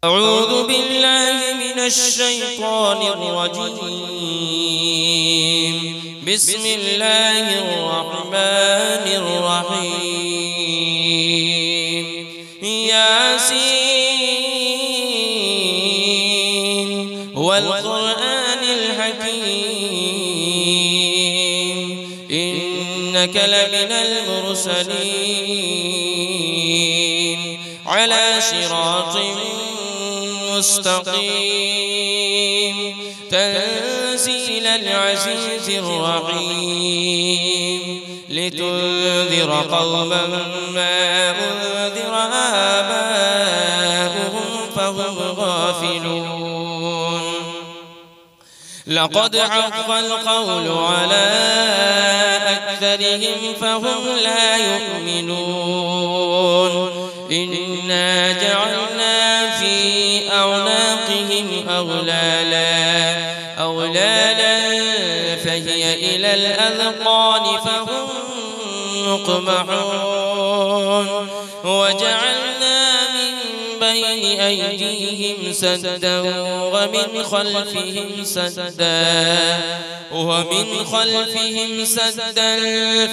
أعوذ بالله من الشيطان الرجيم. بسم الله الرحمن الرحيم. ياسين والقرآن الحكيم إنك لمن المرسلين على صراط مستقيم تنزيل العزيز الرحيم لتنذر قوما ما أنذر آباؤهم فهم غافلون. لقد حق القول على أكثرهم فهم لا يؤمنون. إنا جعلنا في أعناقهم أغلالا فهي إلى الأذقان فهم مقمحون. وجعلنا من بين أيديهم سدا ومن خلفهم سدا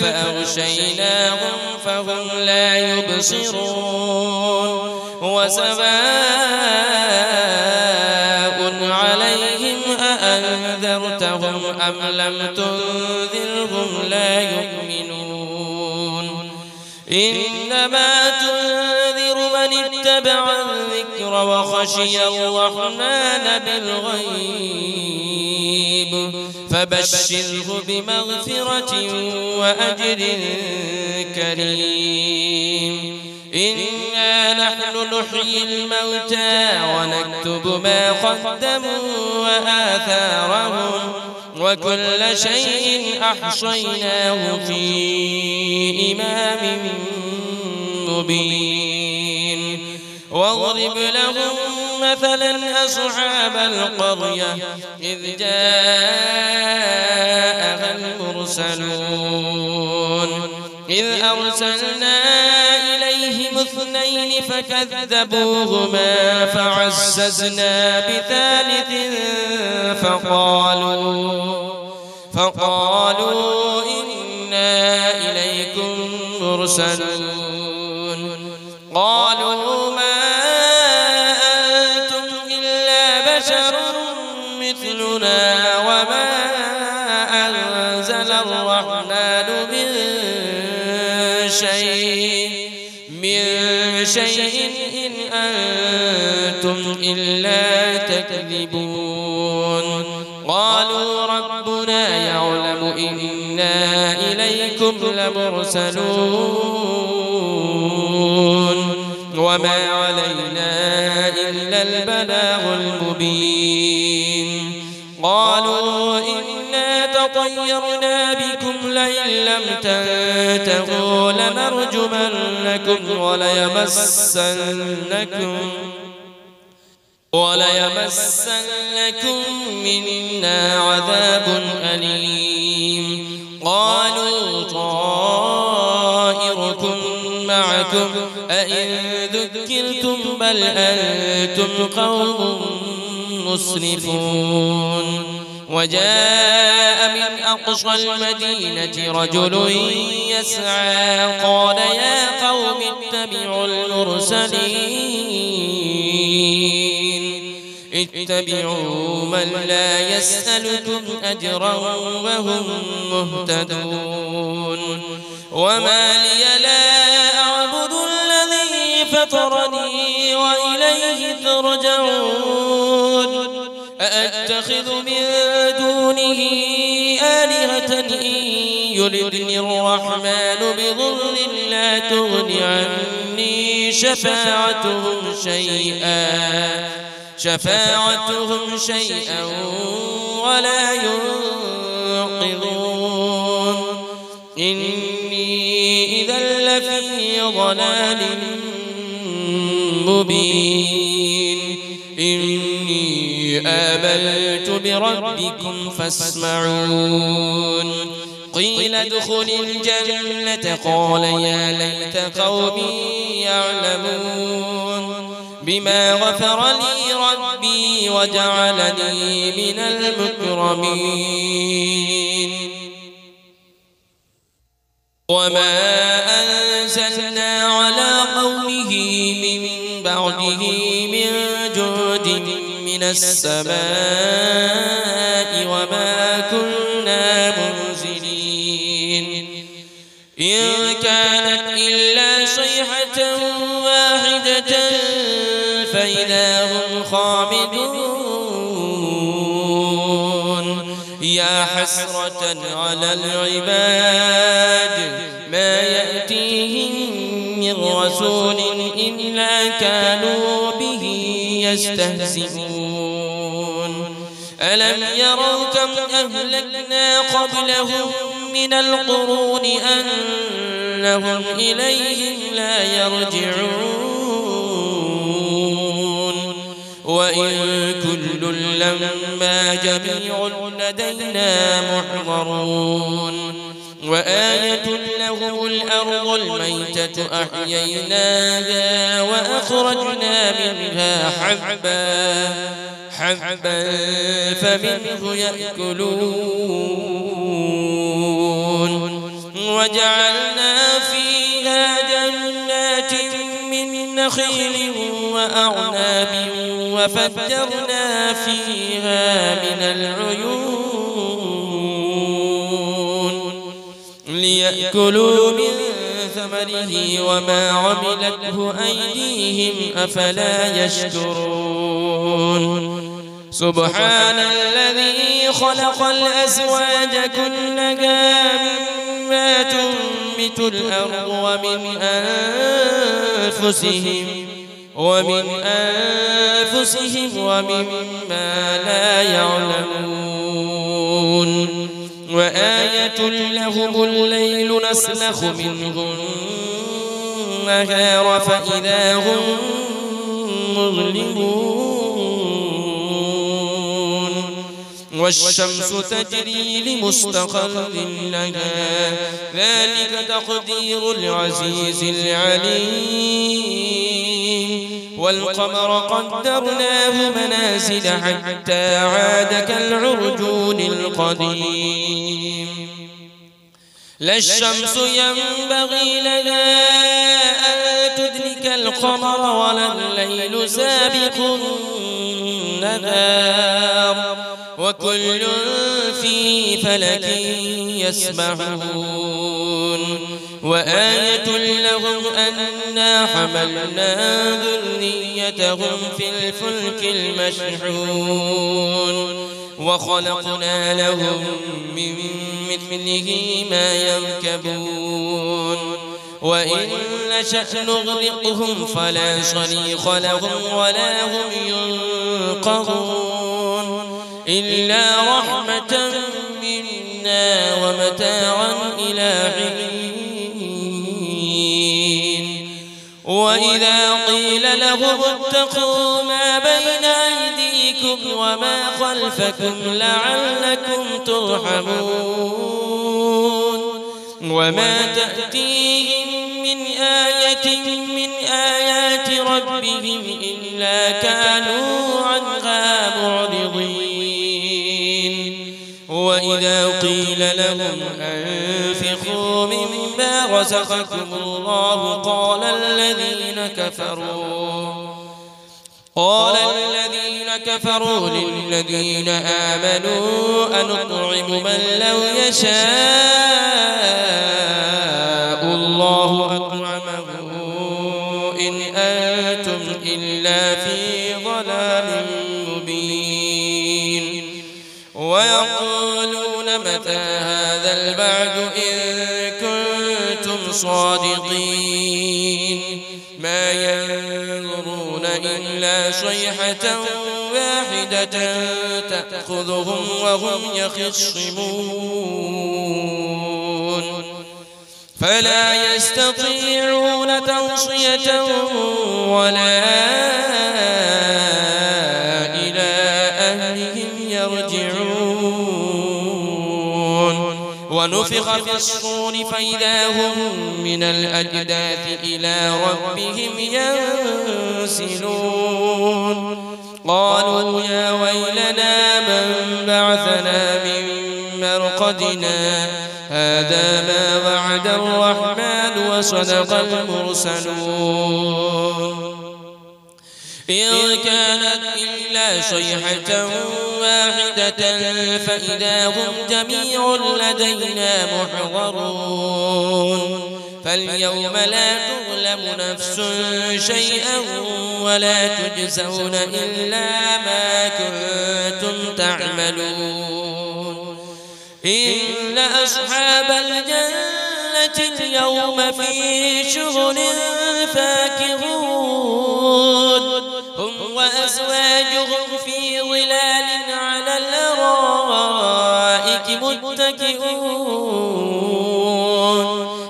فأغشيناهم فهم لا يبصرون. وسواء عليهم أأنذرتهم أم لم تنذرهم لا يؤمنون. إنما تنذر من اتبع الذكر وخشي الرحمن بالغيب فبشره بمغفرة وأجر كريم. إنا نحن نحيي الموتى ونكتب ما قدموا وآثارهم وكل شيء أحصيناه في إمام مبين. واضرب لهم مثلا أصحاب القرية إذ جاءها المرسلون إذ أرسلنا إليهم 2 فكذبوهما فعززنا بثالث فقالوا إنا إليكم مرسلون. قالوا ما أنتم إلا بشر مثلنا وما أنزل الرحمن من شيء إن أنتم إلا تكذبون. قالوا ربنا يعلم إنا إليكم لمرسلون وما علينا إلا البلاغ المبين. قالوا إنا تطيرنا بكم لئن لم تنتهوا لنرجمنكم وليمسنكم منا عذاب أليم. قالوا طائركم معكم أئن ذكرتم بل أنتم قوم مسرفون. وجاء من أقصى المدينة رجل يسعى قال يا قوم اتبعوا اتبعوا من لا يسألكم أجرا وهم مهتدون. وما لي لا أعبد الذي فطرني وإليه ترجعون. أأتخذ من دونه آلهة إن يردني الرحمن بضر لا تغن عني شفاعتهم شيئا ولا ينقذون. إني إذا لفي ضلال مبين. إني آمنت بربكم فاسمعون. قيل ادخل الجنة قال يا ليت قومي يعلمون. بما غفر لي ربي وجعلني من المكرمين وما أنزلنا على قومه من بعده من جود من السماء وما كنا منزلين إن كانت إلا صيحة واحدة فإذا هم خامدون يا حسرة على العباد ما يأتيهم من رسول إلا كانوا به يستهزئون ألم يروا كم أهلكنا قبلهم من القرون أنهم إليهم لا يرجعون وإن كل لما جميع لدينا محضرون وآية لهم الأرض الميتة أحييناها وأخرجنا منها حبا فمنه يأكلون وجعلنا فيها جنات من نخيل وأعناب وفجرنا فيها من العيون ليأكلوا من ثمره وما عملته أيديهم أفلا يشكرون سبحان الذي خلق الأزواج كلها مما تنبت الأرض ومن أنفسهم ومما لا يعلمون وآية لهم الليل نسلخ منه النهار فإذا هم مظلمون والشمس تجري لمستقر لها ذلك تقدير العزيز العليم والقمر قدرناه منازل حتى عاد كالعرجون القديم لا الشمس ينبغي لها أن تدرك القمر ولا الليل سابق النهار وكل في فلك يسبحون وآية لهم أنا حملنا ذريتهم في الفلك المشحون وخلقنا لهم من مثله ما يركبون وإن نشأ نغرقهم فلا صريخ لهم ولا هم ينقذون إلا رحمة منا ومتاعا إلى حين وإذا قيل لهم اتقوا ما بين أيديكم وما خلفكم لعلكم ترحمون وما تأتيهم من آية من آيات ربهم إلا كانوا عنها معرضين وإذا قيل لهم أنفقوا مما رزقكم الله قال الذين كفروا للذين آمنوا أنطعم من لو يشاء الله أطعمه إن أنتم إلا في ضلال مبين ويقولون متى هذا البعد إن كنتم صادقين ما ينظرون إلا صيحة واحدة تأخذهم وهم يخصمون فلا يستطيعون توصية ولا إلى أهلهم يرجعون ونفخ في الصور فإذا هم من الأجداث إلى ربهم ينسلون قالوا يا ويلنا من بعثنا من مرقدنا هذا ما وعد الرحمن وصدق المرسلون إن كانت إلا صيحة واحدة فإذا هم جميع لدينا محضرون فاليوم لا تظلم نفس شيئا ولا تجزون إلا ما كنتم تعملون إن أصحاب الجنة اليوم في شغل فاكهون هم وأزواجهم في ظلال على الأرائك متكئون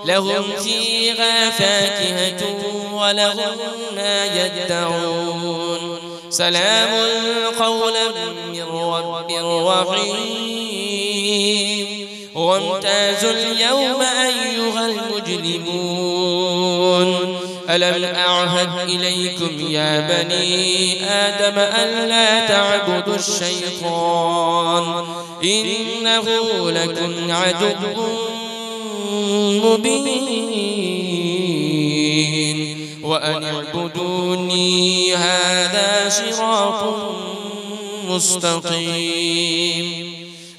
لهم فيها فاكهة ولهم ما يدعون سلام قولا من رب رحيم وامتازوا اليوم أيها المجرمون ألم أعهد إليكم يا بني آدم ألا تعبدوا الشيطان إنه لكم عدو مبين وأن اعبدوني هذا صراط مستقيم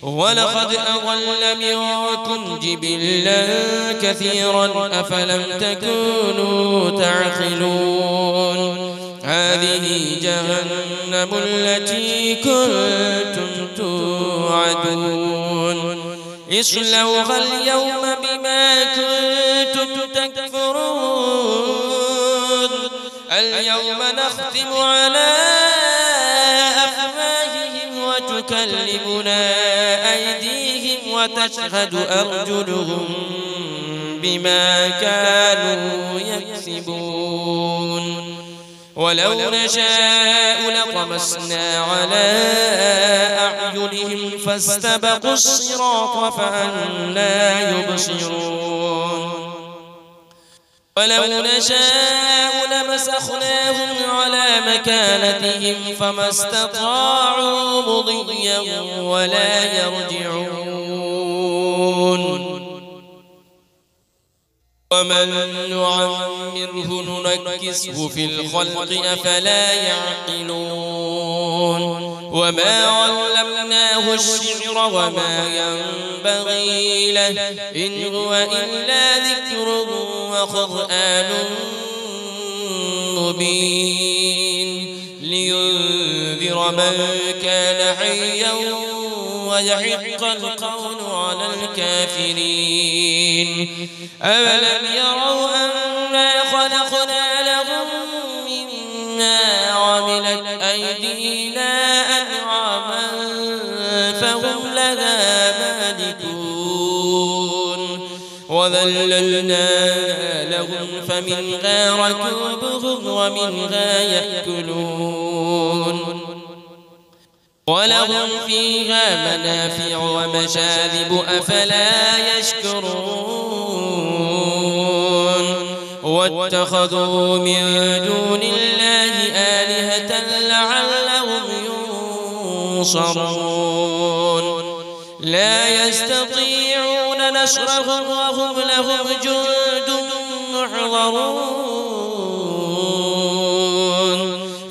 ولقد أضل منكم جبلا كثيرا أفلم تكونوا تعقلون هذه جهنم التي كنتم توعدون اصلوها اليوم بما كنتم تكفرون اليوم نختم على أفواههم وتكلمنا أيديهم وتشهد أرجلهم بما كانوا يكسبون ولو نشاء لطمسنا على أعينهم فاستبقوا الصراط فأنى يبصرون ولو نشاء لمسخناهم على مكانتهم فما استطاعوا مضيا ولا يرجعون ومن نعمره ننكسه في الخلق أفلا يعقلون وما علمناه الشعر وما ينبغي له إن هو إلا ذكر وقرآن مبين لينذر من كان حيا ويحق القول على الكافرين أولم يروا أنا خلقنا لهم مما عملت أيدينا أنعاما فهم لها مالكون وذللنا لهم فمنها ركوبهم ومنها يأكلون ولهم فيها منافع ومشارب أفلا يشكرون واتخذوا من دون الله آلهة لعلهم ينصرون لا يستطيعون نصرهم وهم لهم جند محضرون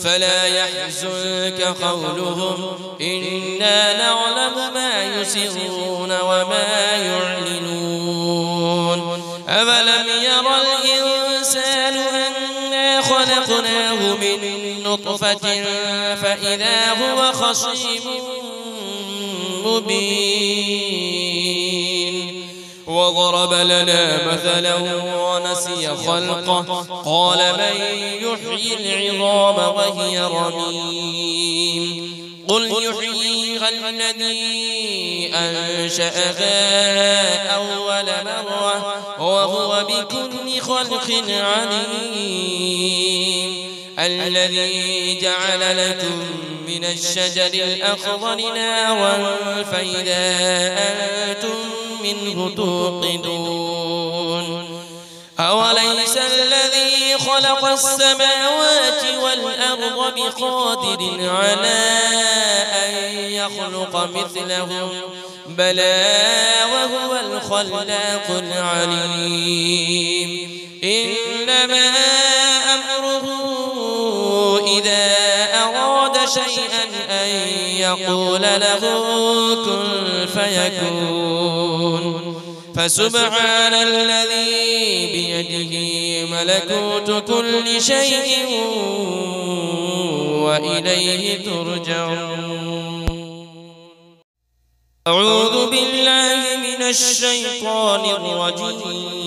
فلا يحزنك قولهم إنا نعلم ما يسرون وما يعلنون أولم ير الإنسان أنا خلقناه من نطفة فإذا هو خصيم مبين وضرب لنا مثلا ونسي خلقه قال من يحيي العظام وهي رميم قل يحييها الذي أنشأها أول مرة وهو بكل خلق عليم الذي جعل لكم من الشجر الأخضر نارا فإذا أنتم منه توقدون أوليس الذي خلق السماوات والأرض بقادر على أن يخلق مثلهم بلى وهو الخلاق العليم إنما أمره إذا أراد شيئا أن يقول له كن فيكون فسبحان الذي بيده ملكوت كل شيء وإليه ترجعون أعوذ بالله من الشيطان الرجيم